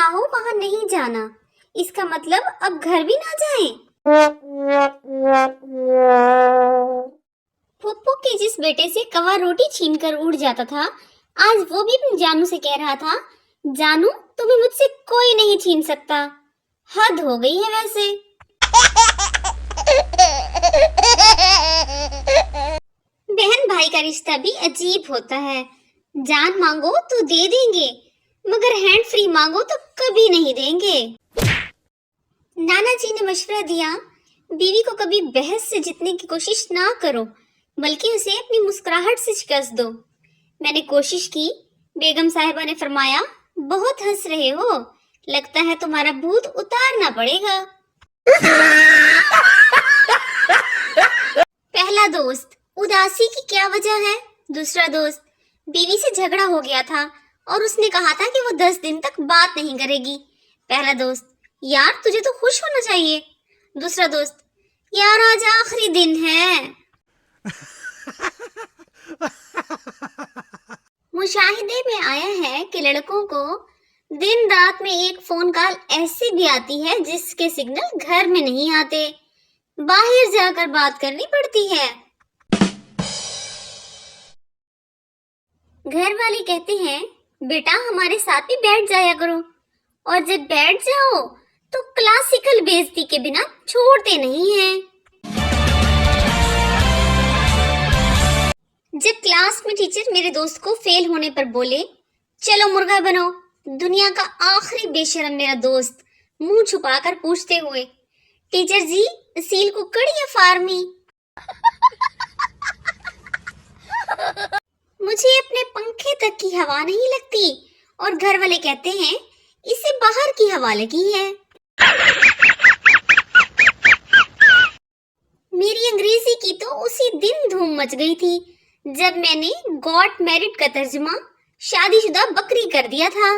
हो वहां नहीं जाना, इसका मतलब अब घर भी ना जाएं। फुप्पो के जिस बेटे से कवा रोटी छीनकर उड़ जाता था, आज वो भी अपनी जानू से कह रहा था, जानू तुम्हें मुझसे कोई नहीं छीन सकता। हद हो गई है वैसे। बहन भाई का रिश्ता भी अजीब होता है। जान मांगो तो दे देंगे, मगर हैंड फ्री मांगो तो कभी नहीं देंगे। नाना जी ने मशवरा दिया, बीवी को कभी बहस से जीतने की कोशिश ना करो, बल्कि उसे अपनी मुस्कुराहट से शिकस्त दो। मैंने कोशिश की। बेगम साहिबा ने फरमाया, बहुत हंस रहे हो, लगता है तुम्हारा भूत उतारना पड़ेगा। पहला दोस्त, उदासी की क्या वजह है। दूसरा दोस्त, बीवी से झगड़ा हो गया था और उसने कहा था कि वो 10 दिन तक बात नहीं करेगी। पहला दोस्त, यार तुझे तो खुश होना चाहिए। दूसरा दोस्त, यार आज आखिरी दिन है। मुशाहिदे में आया है कि लड़कों को दिन रात में एक फोन कॉल ऐसी भी आती है जिसके सिग्नल घर में नहीं आते, बाहर जाकर बात करनी पड़ती है। घर वाले कहते हैं, बेटा हमारे साथ भी बैठ जाया करो, और जब बैठ जाओ तो क्लासिकल बेइज्जती के बिना छोड़ते नहीं हैं। जब क्लास में टीचर मेरे दोस्त को फेल होने पर बोले, चलो मुर्गा बनो, दुनिया का आखिरी बेशरम मेरा दोस्त मुंह छुपाकर पूछते हुए, टीचर जी सील कुकड़ या फार्मी। मुझे अपने पंखे तक की हवा नहीं लगती और घर वाले कहते हैं इसे बाहर की हवा लगी है। मेरी अंग्रेजी की तो उसी दिन धूम मच गई थी जब मैंने गॉट मैरिड का तर्जुमा शादीशुदा बकरी कर दिया था।